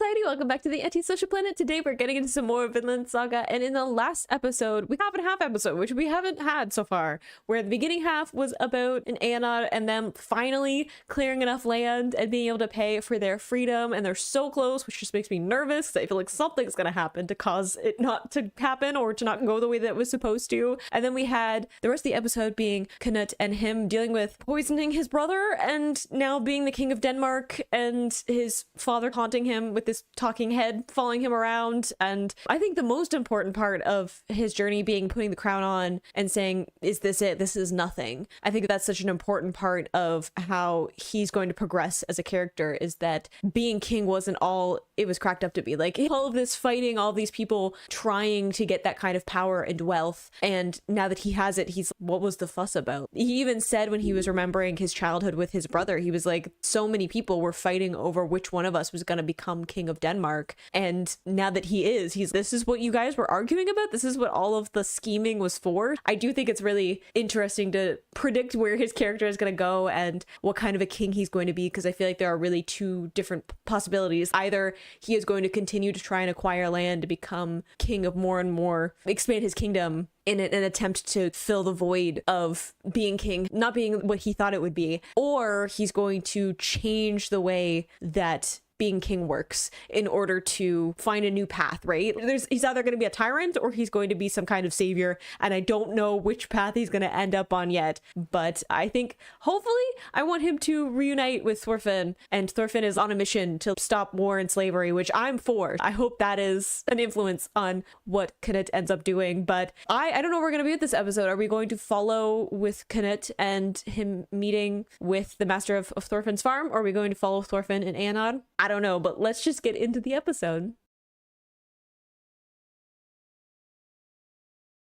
society, welcome back to the Anti-Social Planet. Today we're getting into some more Vinland Saga, and in the last episode, we have a half episode, which we haven't had so far, where the beginning half was about an Einar and them finally clearing enough land and being able to pay for their freedom, and they're so close, which just makes me nervous because I feel like something's gonna happen to cause it not to happen or to not go the way that it was supposed to. And then we had the rest of the episode being Canute and him dealing with poisoning his brother and now being the king of Denmark, and his father haunting him with this talking head following him around. And I think the most important part of his journey being putting the crown on and saying, is this it? This is nothing. I think that's such an important part of how he's going to progress as a character, is that being king wasn't all it was cracked up to be. Like, all of this fighting, all these people trying to get that kind of power and wealth, and now that he has it, he's, what was the fuss about? He even said when he was remembering his childhood with his brother, he was like, so many people were fighting over which one of us was going to become king of Denmark, and now that he is, this is what you guys were arguing about, this is what all of the scheming was for. I do think it's really interesting to predict where his character is going to go and what kind of a king he's going to be, because I feel like there are really two different possibilities. Either he is going to continue to try and acquire land to become king of more and more, expand his kingdom in an attempt to fill the void of being king not being what he thought it would be, or he's going to change the way that being king works in order to find a new path, right? He's either going to be a tyrant or he's going to be some kind of savior, and I don't know which path he's going to end up on yet, but I think hopefully I want him to reunite with Thorfinn, and Thorfinn is on a mission to stop war and slavery, which I'm for. I hope that is an influence on what Canute ends up doing, but I don't know where we're going to be with this episode. Are we going to follow with Canute and him meeting with the master of Thorfinn's farm, or are we going to follow Thorfinn and Einar? I don't know, but let's just get into the episode.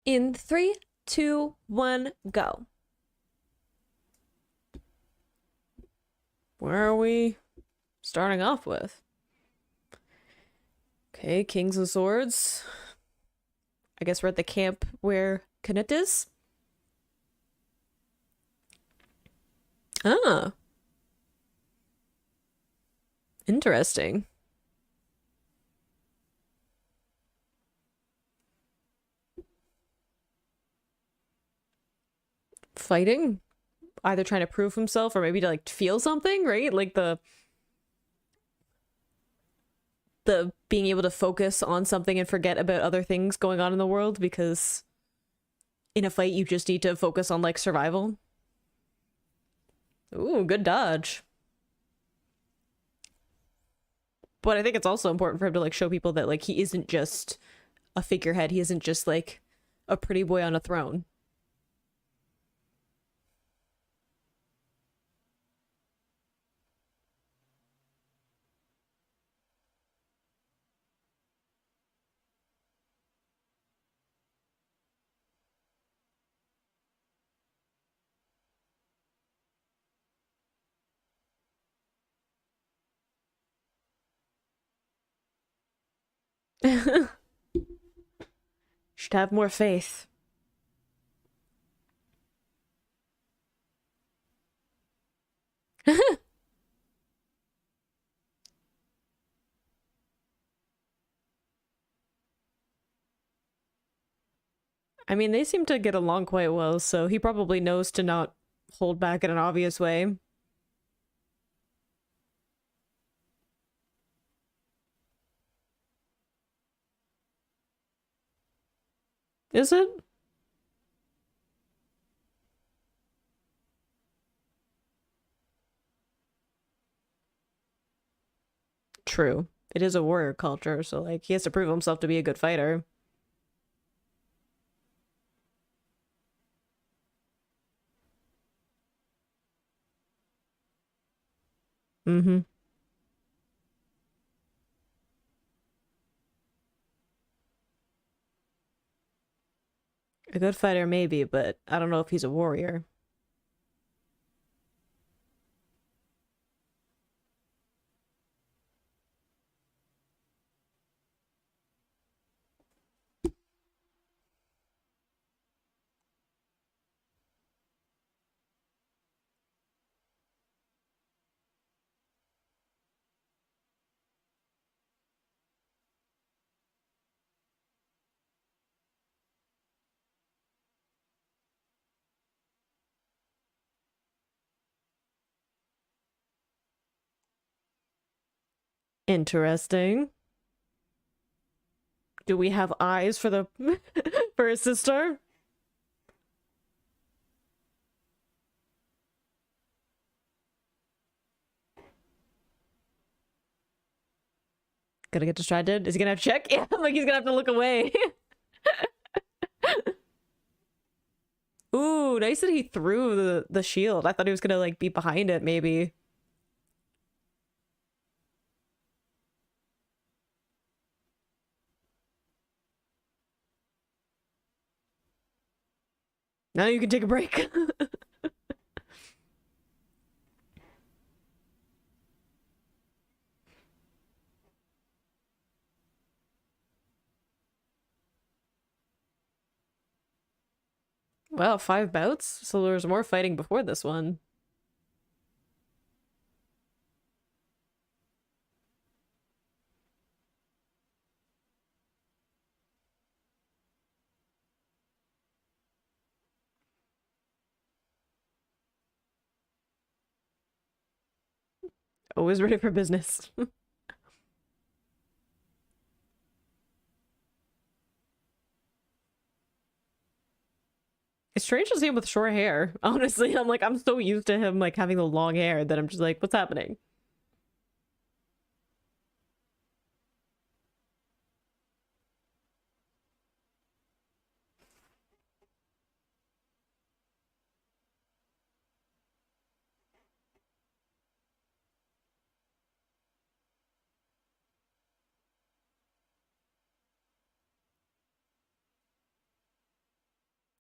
In 3, 2, 1, go. Where are we starting off with? Okay, Kings of Swords. I guess we're at the camp where Canute is. Ah. Interesting. Fighting? Either trying to prove himself or maybe to like feel something, right? Like the being able to focus on something and forget about other things going on in the world, because in a fight you just need to focus on like survival. Ooh, good dodge. But I think it's also important for him to like show people that like he isn't just a figurehead. He isn't just like a pretty boy on a throne. Should have more faith. I mean, they seem to get along quite well, so he probably knows to not hold back in an obvious way. Is it? True. It is a warrior culture, so like he has to prove himself to be a good fighter. Mm-hmm. A good fighter maybe, but I don't know if he's a warrior. Interesting. Do we have eyes for the for his sister? Gonna get distracted? Is he gonna have to check? Yeah, like he's gonna have to look away. Ooh, nice that he threw the shield. I thought he was gonna like be behind it, maybe. Now you can take a break. Wow, 5 bouts? So there was more fighting before this one. Always ready for business. It's strange to see him with short hair. Honestly, I'm so used to him like having the long hair that I'm just like, what's happening?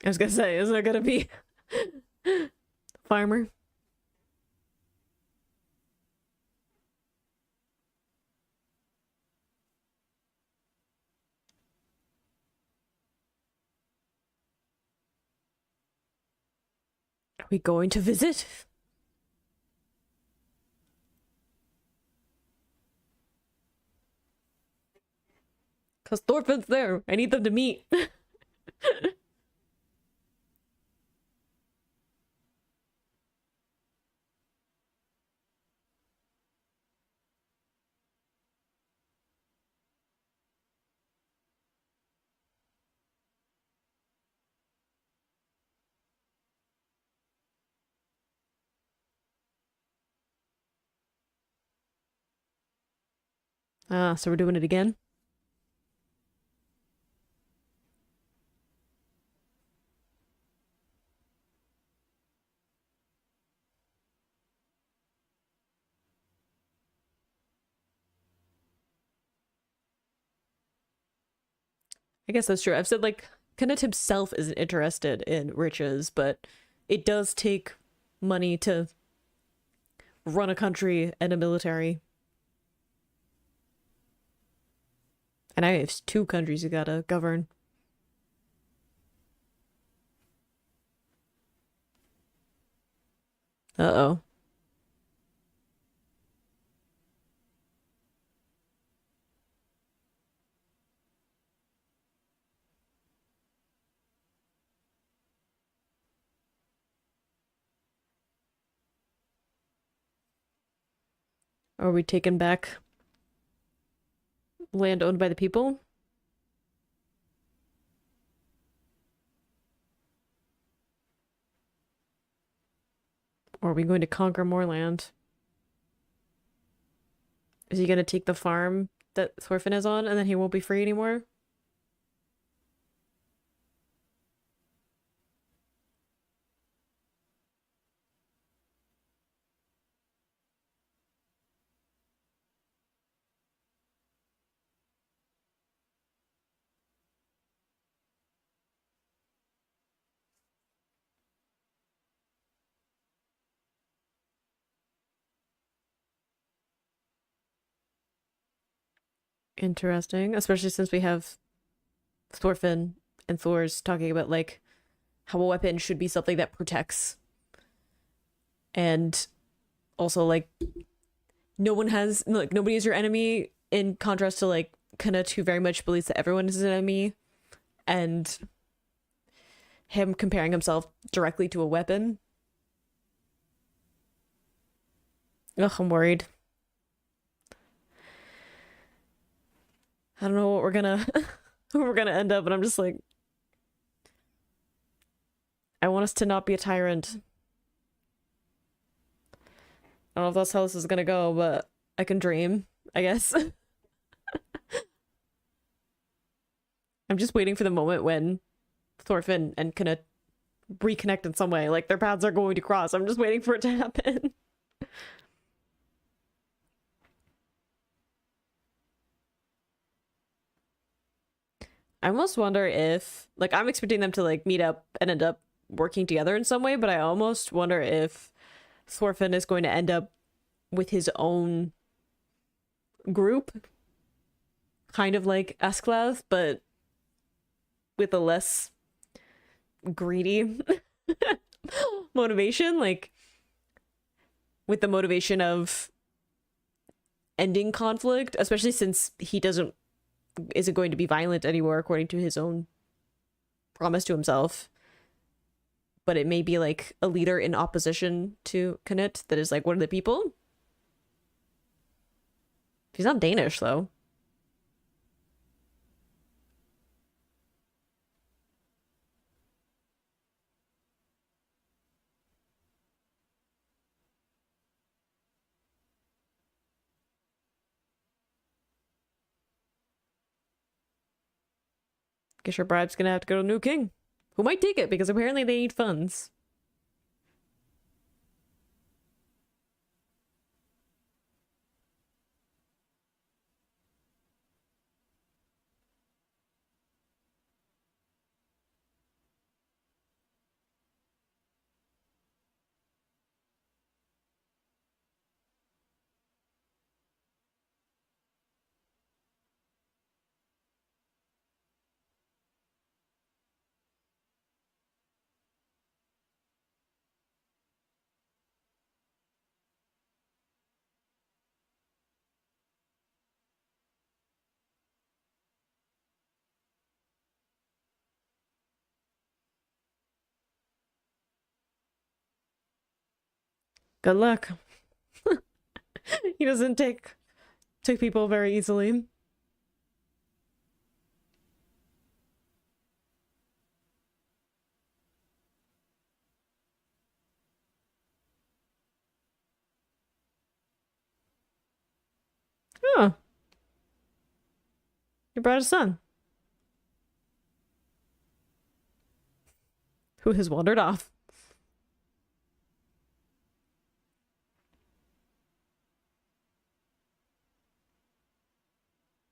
I was gonna say, is there gonna be farmer? Are we going to visit? Cause Thorfinn's there. I need them to meet. Ah, so we're doing it again? I guess that's true. I've said like Canute himself isn't interested in riches, but it does take money to run a country and a military. And I have 2 countries you gotta govern. Uh-oh. Are we taking back land owned by the people? Or are we going to conquer more land? Is he gonna take the farm that Thorfinn is on and then he won't be free anymore? Interesting, especially since we have Thorfinn and Thor's talking about like how a weapon should be something that protects. And also like nobody is your enemy, in contrast to like Canute, who very much believes that everyone is an enemy, and him comparing himself directly to a weapon. Ugh, I'm worried. I don't know what we're gonna where we're gonna end up, but I'm just like, I want us to not be a tyrant. I don't know if that's how this is gonna go, but I can dream, I guess. I'm just waiting for the moment when Thorfinn and Canute reconnect in some way. Like, their paths are going to cross. I'm just waiting for it to happen. I almost wonder if, like, I'm expecting them to, like, meet up and end up working together in some way, but I almost wonder if Thorfinn is going to end up with his own group, kind of like Asklav, but with a less greedy motivation, like with the motivation of ending conflict, especially since he isn't going to be violent anymore according to his own promise to himself. But it may be like a leader in opposition to Canute that is like one of the people. He's not Danish though. Guess your bribe's gonna have to go to the new king, who might take it because apparently they need funds. Good luck. He doesn't take people very easily. Oh, you brought a son who has wandered off.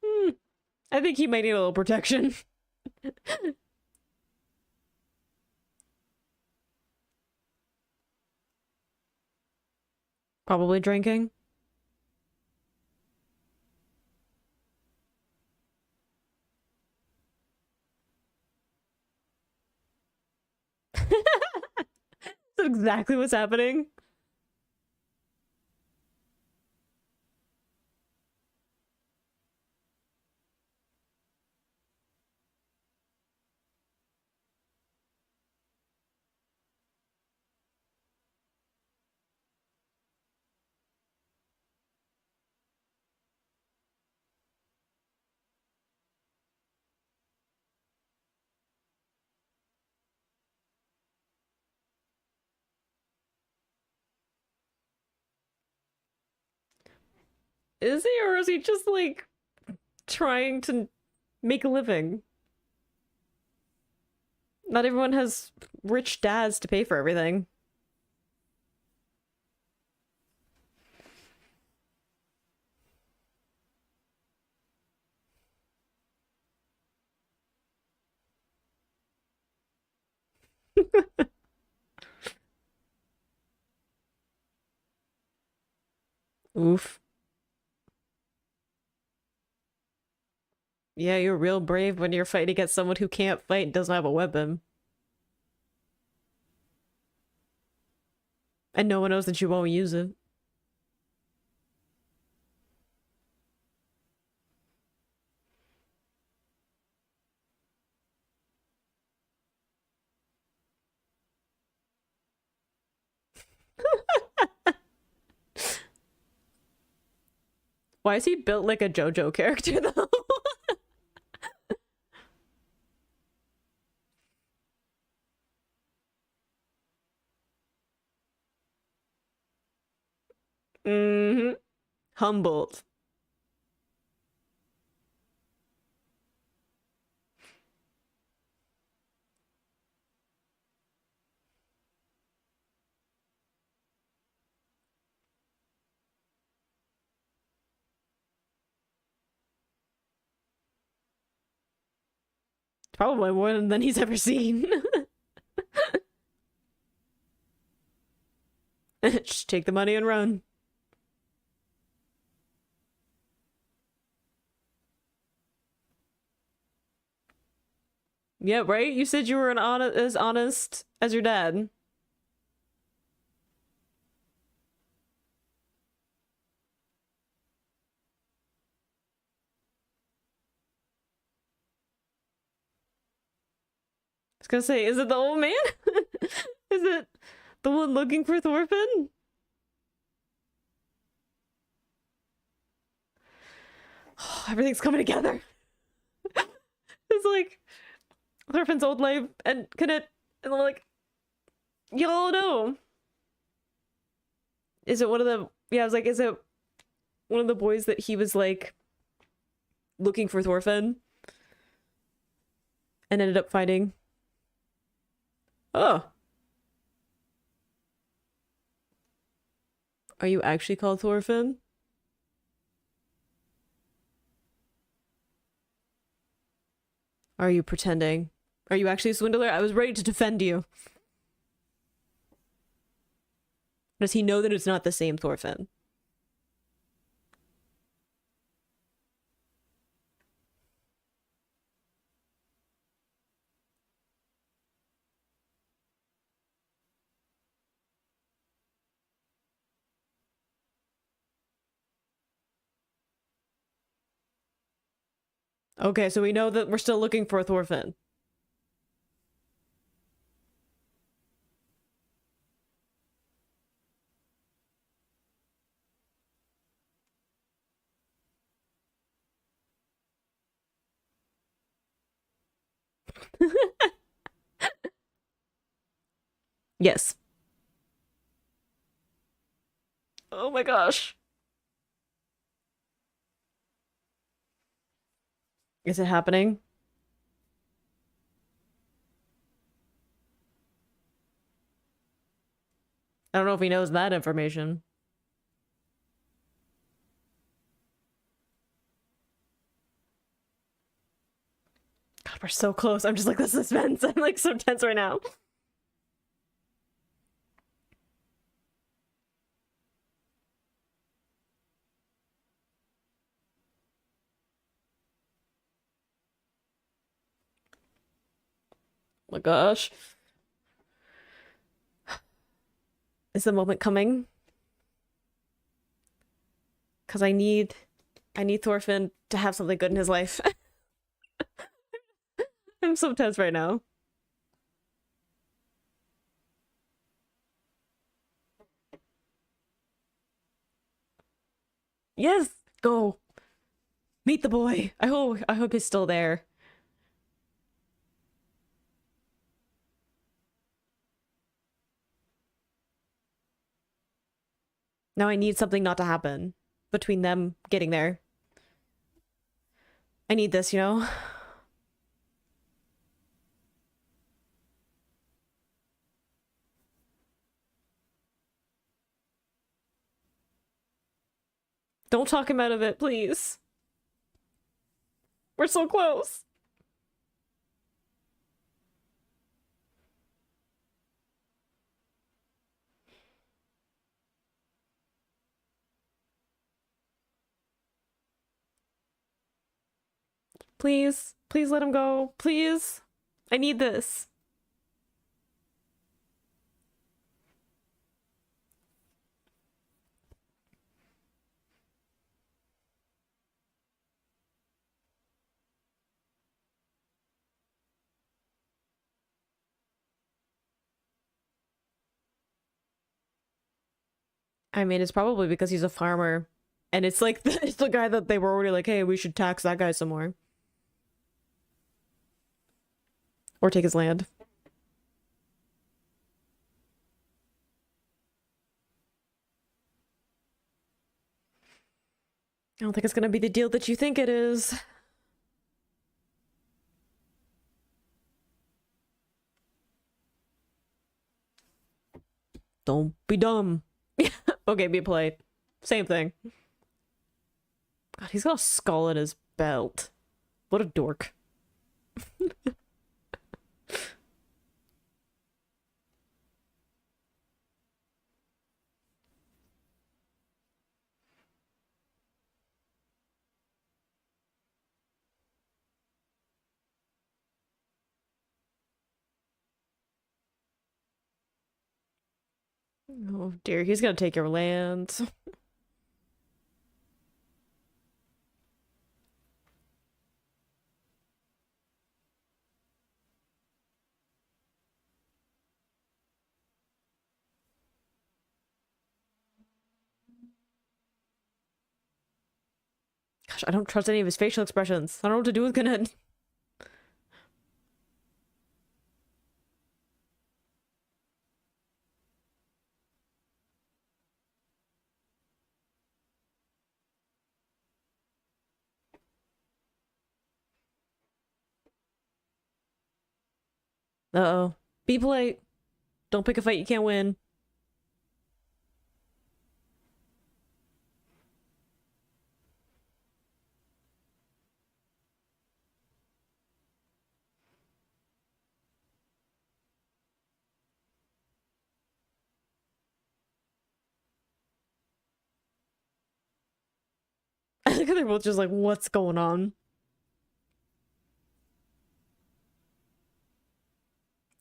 Hmm. I think he might need a little protection. Probably drinking. That's exactly what's happening. Is he, or is he just like trying to make a living? Not everyone has rich dads to pay for everything. Oof. Yeah, you're real brave when you're fighting against someone who can't fight and doesn't have a weapon. And no one knows that you won't use it. Why is he built like a JoJo character though? Humbled. Probably more than he's ever seen. Just take the money and run. Yeah, right? You said you were as honest as your dad. I was gonna say, is it the old man? Is it the one looking for Thorfinn? Everything's coming together. It's like Thorfinn's old life and Canute, and like, y'all know. Is it one of the, yeah, I was like, is it one of the boys that he was like looking for Thorfinn and ended up finding? Oh. Are you actually called Thorfinn? Are you pretending? Are you actually a swindler? I was ready to defend you. Does he know that it's not the same Thorfinn? Okay, so we know that we're still looking for Thorfinn. Yes. Oh my gosh. Is it happening? I don't know if he knows that information. God, we're so close. I'm just like the suspense. I'm like so tense right now. Oh my gosh. Is the moment coming? Because I need Thorfinn to have something good in his life. I'm so tense right now. Yes, go. Meet the boy. I hope he's still there. Now I need something not to happen between them getting there. I need this, you know? Don't talk him out of it, please. We're so close. Please, please let him go. Please. I need this. I mean, it's probably because he's a farmer. And it's like, it's the guy that they were already like, hey, we should tax that guy some more. Or take his land. I don't think it's gonna be the deal that you think it is. Don't be dumb. Okay, be polite. Same thing. God, he's got a skull in his belt. What a dork. Oh dear, he's gonna take your land. Gosh, I don't trust any of his facial expressions. I don't know what to do with Canute. Uh-oh. Be polite. Don't pick a fight you can't win. I think they're both just like, what's going on?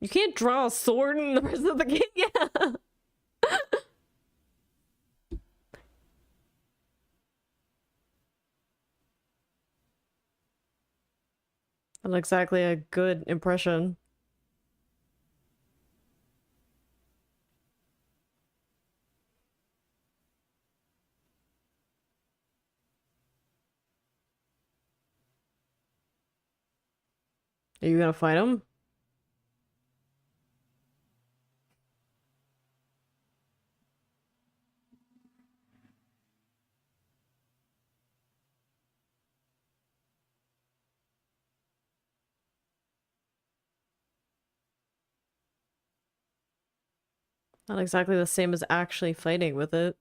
You can't draw a sword in the rest of the game? Yeah. Not exactly a good impression. Are you gonna fight him? Not exactly the same as actually fighting with it.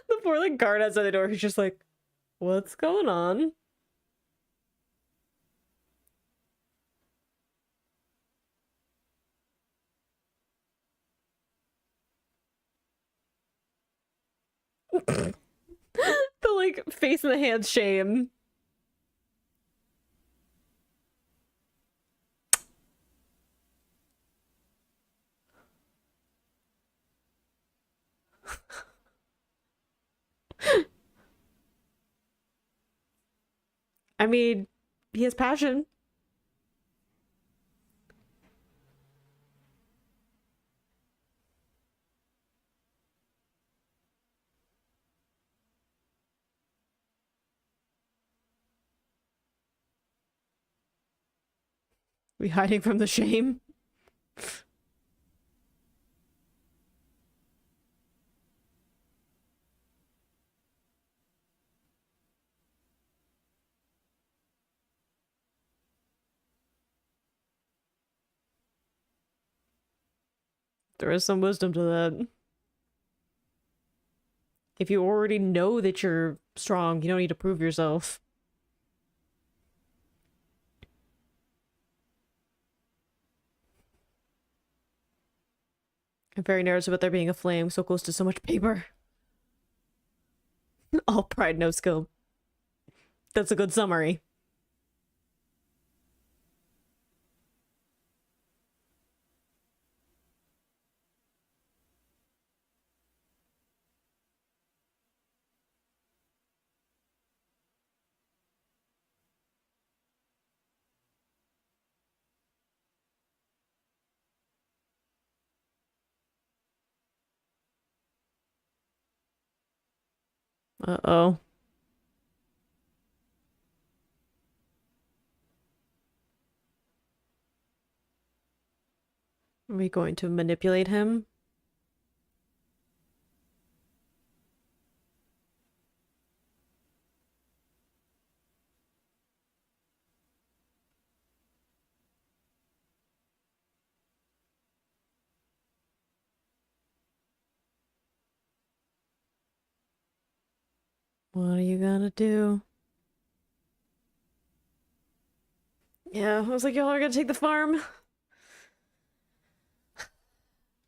The poor like guard outside the door, he's just like, what's going on? The like face in the hands shame. I mean, he has passion. We hiding from the shame. There is some wisdom to that. If you already know that you're strong, you don't need to prove yourself. I'm very nervous about there being a flame so close to so much paper. All pride, no skill. That's a good summary. Uh-oh. Are we going to manipulate him? What are you gonna do? Yeah, I was like, y'all are gonna take the farm.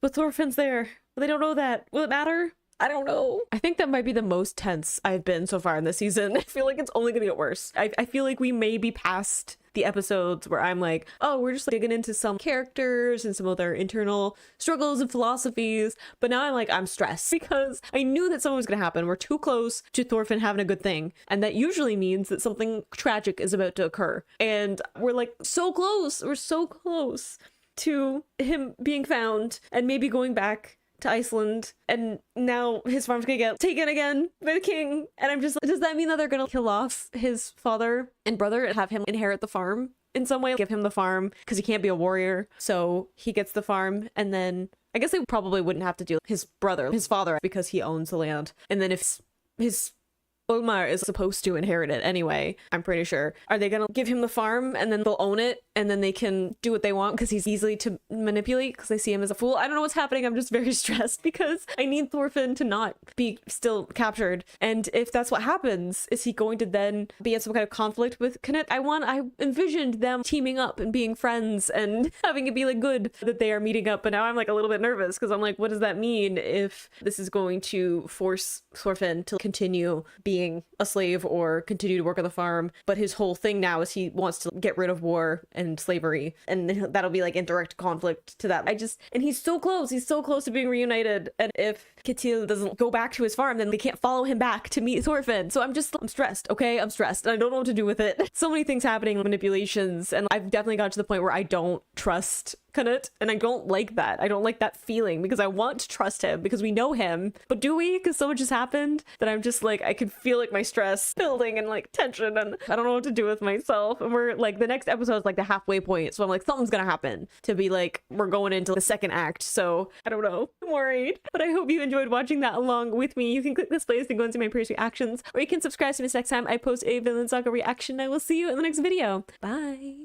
But Thorfinn's there. They don't know that. Will it matter? I don't know. I think that might be the most tense I've been so far in this season. I feel like it's only gonna get worse. I feel like we may be past the episodes where I'm like, oh, we're just like, digging into some characters and some of their internal struggles and philosophies. But now I'm like, I'm stressed because I knew that something was gonna happen. We're too close to Thorfinn having a good thing. And that usually means that something tragic is about to occur. And we're like so close. We're so close to him being found and maybe going back to Iceland, and now his farm's gonna get taken again by the king. And I'm just like, does that mean that they're gonna kill off his father and brother and have him inherit the farm in some way? Give him the farm because he can't be a warrior, so he gets the farm, and then I guess they probably wouldn't have to do his brother, his father, because he owns the land. And then if his Ulmar is supposed to inherit it anyway, I'm pretty sure. Are they gonna give him the farm and then they'll own it and then they can do what they want because he's easily to manipulate because they see him as a fool? I don't know what's happening. I'm just very stressed because I need Thorfinn to not be still captured. And if that's what happens, is he going to then be in some kind of conflict with Canute? I envisioned them teaming up and being friends and having it be like good that they are meeting up. But now I'm like a little bit nervous because I'm like, what does that mean if this is going to force Thorfinn to continue being a slave or continue to work on the farm? But his whole thing now is he wants to get rid of war and slavery, and that'll be like in direct conflict to that. And he's so close to being reunited, and if Ketil doesn't go back to his farm, then they can't follow him back to meet Thorfinn. So I'm stressed. Okay, I'm stressed and I don't know what to do with it. So many things happening, manipulations, and I've definitely got to the point where I don't trust Canute, and I don't like that. I don't like that feeling because I want to trust him because we know him, but do we? Because so much has happened that I'm just like, I can feel like my stress building and like tension, and I don't know what to do with myself. And we're like, the next episode is like the halfway point, so I'm like, something's gonna happen to be like, we're going into the second act. So I don't know, I'm worried, but I hope you enjoyed watching that along with me. You can click this playlist to go into my previous reactions, or you can subscribe to me next time I post a Vinland Saga reaction. I will see you in the next video. Bye.